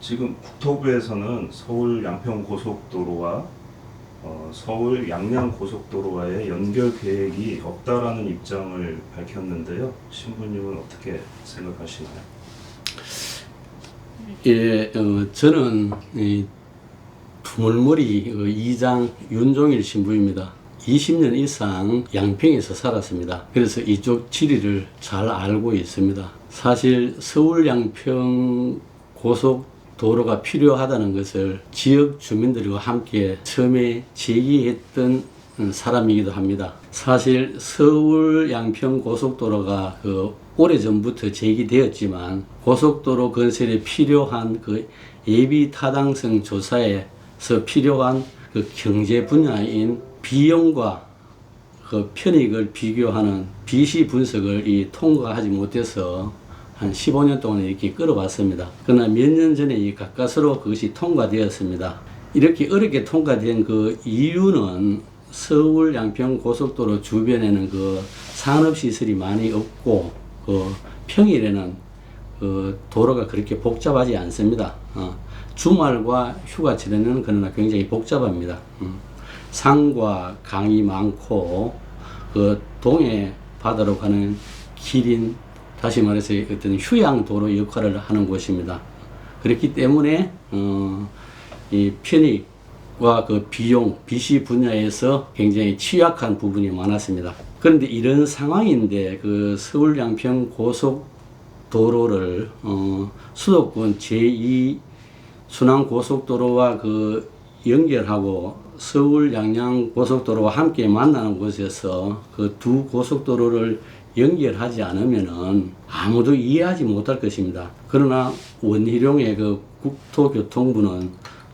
지금 국토부에서는 서울 양평 고속도로와 서울 양양 고속도로와의 연결 계획이 없다라는 입장을 밝혔는데요. 신부님은 어떻게 생각하시나요? 예, 저는 이 두물머리 이장 윤종일 신부입니다. 20년 이상 양평에서 살았습니다. 그래서 이쪽 지리를 잘 알고 있습니다. 사실 서울 양평 고속도로가 필요하다는 것을 지역 주민들과 함께 처음에 제기했던 사람이기도 합니다. 사실 서울 양평 고속도로가 오래전부터 제기되었지만 고속도로 건설에 필요한 예비 타당성 조사에서 필요한 경제 분야인 비용과 편익을 비교하는 비시 분석을 통과하지 못해서 한 15년 동안 이렇게 끌어왔습니다. 그러나 몇 년 전에 가까스로 그것이 통과되었습니다. 이렇게 어렵게 통과된 그 이유는 서울 양평 고속도로 주변에는 산업시설이 많이 없고 평일에는 도로가 그렇게 복잡하지 않습니다. 주말과 휴가철에는 그러나 굉장히 복잡합니다. 산과 강이 많고 동해 바다로 가는 길인 다시 말해서 어떤 휴양도로 역할을 하는 곳입니다. 그렇기 때문에 이 편익과 비용, 비시 분야에서 굉장히 취약한 부분이 많았습니다. 그런데 이런 상황인데 서울 양평 고속도로를 수도권 제2 순환 고속도로와 연결하고 서울 양양 고속도로와 함께 만나는 곳에서 두 고속도로를 연결하지 않으면은 아무도 이해하지 못할 것입니다. 그러나 원희룡의 국토교통부는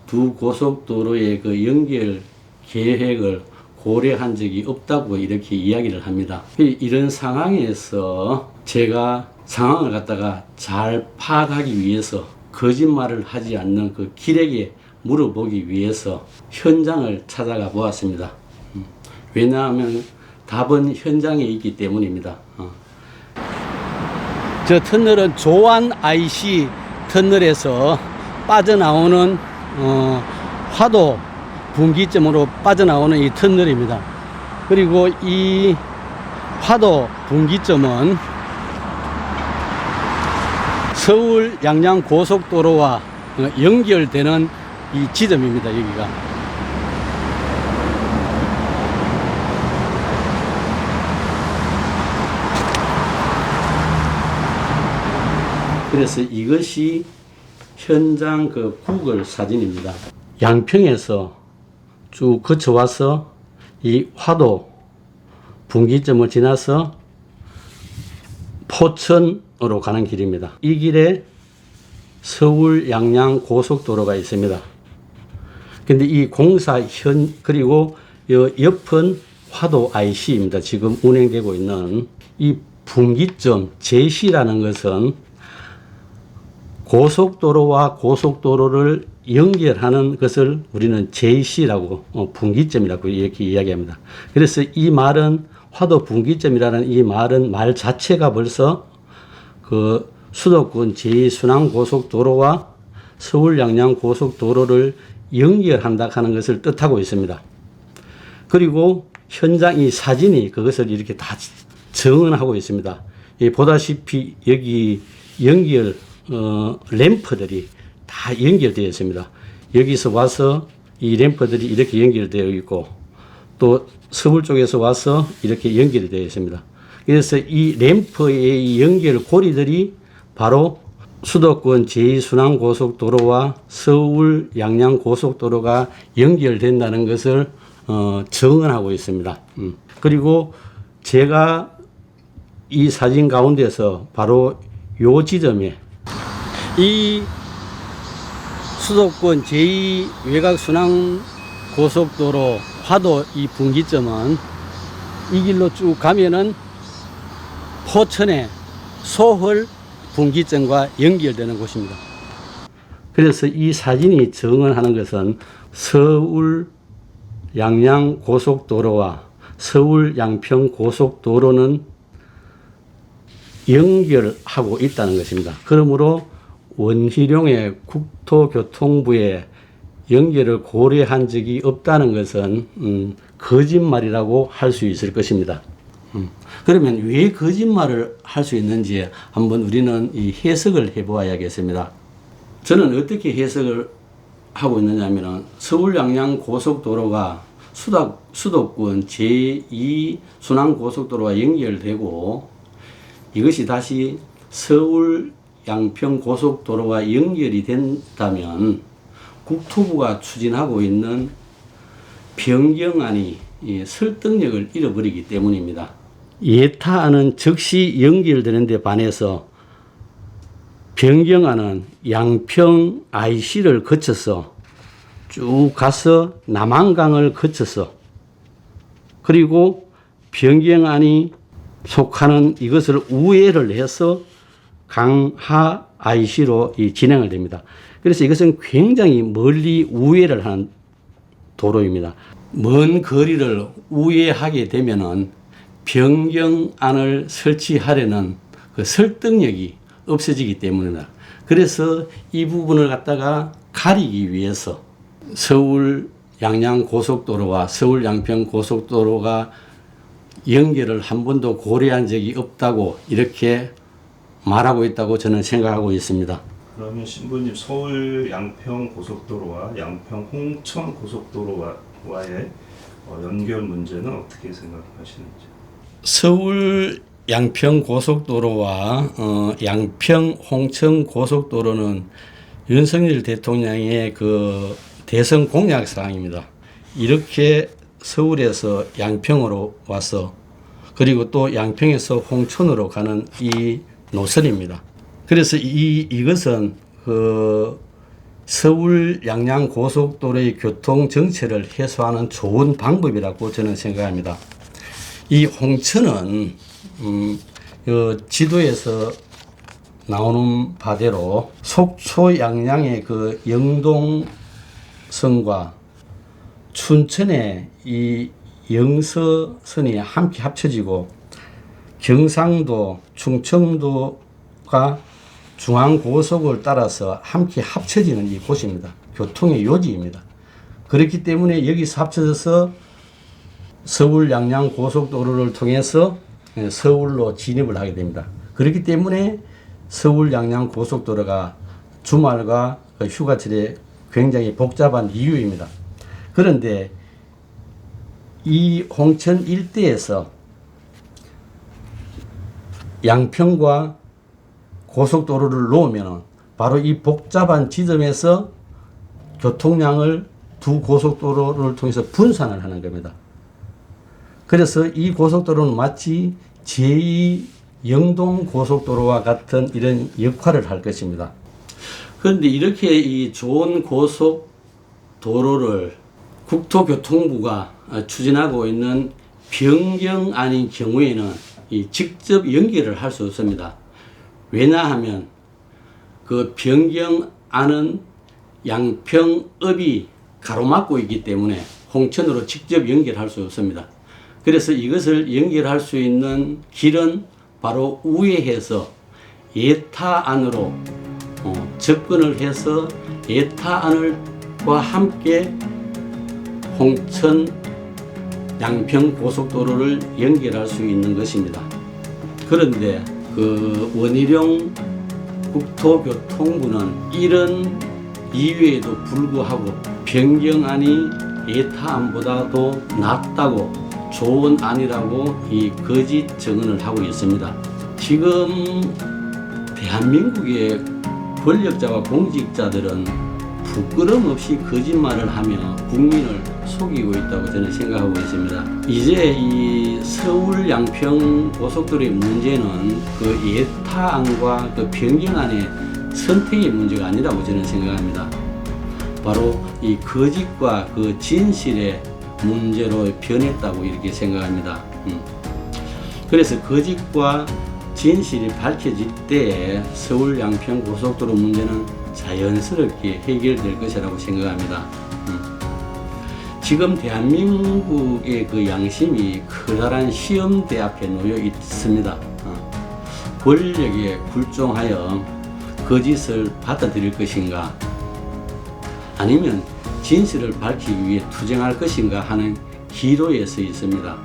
두 고속도로의 연결 계획을 고려한 적이 없다고 이렇게 이야기를 합니다. 이런 상황에서 제가 상황을 갖다가 잘 파악하기 위해서 거짓말을 하지 않는 길에게 물어보기 위해서 현장을 찾아가 보았습니다. 왜냐하면 답은 현장에 있기 때문입니다. 저 터널은 조안 IC 터널에서 빠져나오는 화도 분기점으로 빠져나오는 이 터널입니다. 그리고 이 화도 분기점은 서울 양양 고속도로와 연결되는 이 지점입니다. 여기가. 그래서 이것이 현장 구글 사진입니다. 양평에서 쭉 거쳐와서 이 화도 분기점을 지나서 포천으로 가는 길입니다. 이 길에 서울 양양 고속도로가 있습니다. 근데 이 공사 그리고 옆은 화도 IC입니다. 지금 운행되고 있는 이 분기점 제시라는 것은 고속도로와 고속도로를 연결하는 것을 우리는 제시라고 분기점이라고 이렇게 이야기합니다. 그래서 이 말은 화도 분기점이라는 이 말은 말 자체가 벌써 수도권 제2순환 고속도로와 서울 양양 고속도로를 연결한다 하는 것을 뜻하고 있습니다. 그리고 현장 이 사진이 그것을 이렇게 다 정언하고 있습니다. 보다시피 여기 연결 램프들이 다 연결되어 있습니다. 여기서 와서 이 램프들이 이렇게 연결되어 있고 또 서울 쪽에서 와서 이렇게 연결이 되어 있습니다. 그래서 이 램프의 연결 고리들이 바로 수도권 제2순환 고속도로와 서울 양양 고속도로가 연결된다는 것을 정언하고 있습니다. 그리고 제가 이 사진 가운데서 바로 요 지점에 이 수도권 제2 외곽순환 고속도로 화도 이 분기점은 이 길로 쭉 가면은 포천의 소홀 분기점과 연결되는 곳입니다. 그래서 이 사진이 정언하는 것은 서울 양양 고속도로와 서울 양평 고속도로는 연결하고 있다는 것입니다. 그러므로 원희룡의 국토교통부에 연결을 고려한 적이 없다는 것은 거짓말이라고 할 수 있을 것입니다. 그러면 왜 거짓말을 할 수 있는지 한번 우리는 이 해석을 해보아야겠습니다. 저는 어떻게 해석을 하고 있느냐면 서울 양양 고속도로가 수도권 제2 순환고속도로와 연결되고 이것이 다시 서울 양평 고속도로와 연결이 된다면 국토부가 추진하고 있는 변경안이 설득력을 잃어버리기 때문입니다. 예타안은 즉시 연결되는 데 반해서 변경안은 양평 IC를 거쳐서 쭉 가서 남한강을 거쳐서 그리고 변경안이 속하는 이것을 우회를 해서 강하 IC로 진행을 됩니다. 그래서 이것은 굉장히 멀리 우회를 하는 도로입니다. 먼 거리를 우회하게 되면은 변경안을 설치하려는 그 설득력이 없어지기 때문이다. 그래서 이 부분을 갖다가 가리기 위해서 서울 양양 고속도로와 서울 양평 고속도로가 연결을 한 번도 고려한 적이 없다고 이렇게 말하고 있다고 저는 생각하고 있습니다. 그러면 신부님 서울 양평 고속도로와 양평 홍천 고속도로와의 연결 문제는 어떻게 생각하시는지? 서울 양평 고속도로와 양평 홍천 고속도로는 윤석열 대통령의 그 대선 공약 사항입니다. 이렇게 서울에서 양평으로 와서 그리고 또 양평에서 홍천으로 가는 이 노선입니다. 그래서 이것은 그 서울 양양 고속도로의 교통 정체를 해소하는 좋은 방법이라고 저는 생각합니다. 이 홍천은 지도에서 나오는 바대로 속초 양양의 그 영동선과 춘천의 이 영서선이 함께 합쳐지고 경상도, 충청도가 중앙고속을 따라서 함께 합쳐지는 이 곳입니다. 교통의 요지입니다. 그렇기 때문에 여기서 합쳐져서 서울 양양 고속도로를 통해서 서울로 진입을 하게 됩니다. 그렇기 때문에 서울 양양 고속도로가 주말과 휴가철에 굉장히 복잡한 이유입니다. 그런데 이 홍천 일대에서 양평과 고속도로를 놓으면 바로 이 복잡한 지점에서 교통량을 두 고속도로를 통해서 분산을 하는 겁니다. 그래서 이 고속도로는 마치 제2 영동 고속도로와 같은 이런 역할을 할 것입니다. 그런데 이렇게 이 좋은 고속도로를 국토교통부가 추진하고 있는 변경안인 경우에는 이 직접 연결을 할 수 없습니다. 왜냐하면 그 변경안은 양평읍이 가로막고 있기 때문에 홍천으로 직접 연결할 수 없습니다. 그래서 이것을 연결할 수 있는 길은 바로 우회해서 예타안으로 접근을 해서 예타안과 함께 홍천 양평 고속도로를 연결할 수 있는 것입니다. 그런데 그 원희룡 국토교통부는 이런 이유에도 불구하고 변경안이 예타안보다도 낫다고 좋은 안이라고 이 거짓 증언을 하고 있습니다. 지금 대한민국의 권력자와 공직자들은 부끄럼 없이 거짓말을 하며 국민을 속이고 있다고 저는 생각하고 있습니다. 이제 이 서울 양평 고속도로의 문제는 그 예타안과 그 변경안의 선택의 문제가 아니라고 저는 생각합니다. 바로 이 거짓과 그 진실의 문제로 변했다고 이렇게 생각합니다. 그래서 거짓과 진실이 밝혀질 때 서울 양평 고속도로 문제는 자연스럽게 해결될 것이라고 생각합니다. 지금 대한민국의 그 양심이 커다란 시험대 앞에 놓여 있습니다. 권력에 굴종하여 거짓을 받아들일 것인가, 아니면 진실을 밝히기 위해 투쟁할 것인가 하는 기로에 서 있습니다.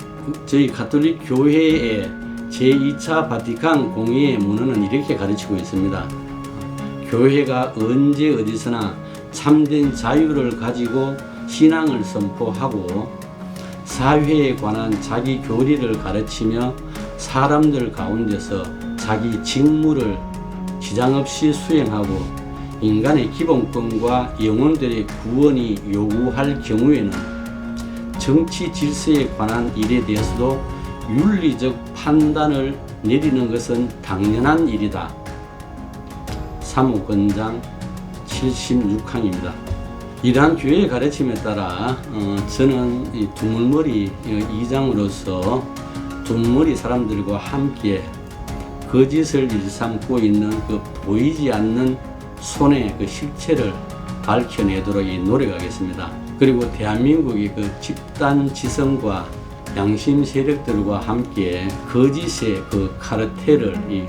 저희 가톨릭 교회의 제2차 바티칸 공의회 문헌은 이렇게 가르치고 있습니다. 교회가 언제 어디서나 참된 자유를 가지고 신앙을 선포하고 사회에 관한 자기 교리를 가르치며 사람들 가운데서 자기 직무를 지장 없이 수행하고 인간의 기본권과 영혼들의 구원이 요구할 경우에는 정치 질서에 관한 일에 대해서도 윤리적 판단을 내리는 것은 당연한 일이다. 사무권장 76항입니다. 이러한 교회의 가르침에 따라 저는 이 두물머리 이장으로서 두물머리 사람들과 함께 거짓을 일삼고 있는 그 보이지 않는 손의 그 실체를 밝혀내도록 노력하겠습니다. 그리고 대한민국의 그 집단 지성과 양심 세력들과 함께 거짓의 그 카르텔을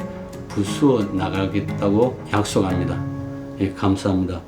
부수어 나가겠다고 약속합니다. 예, 감사합니다.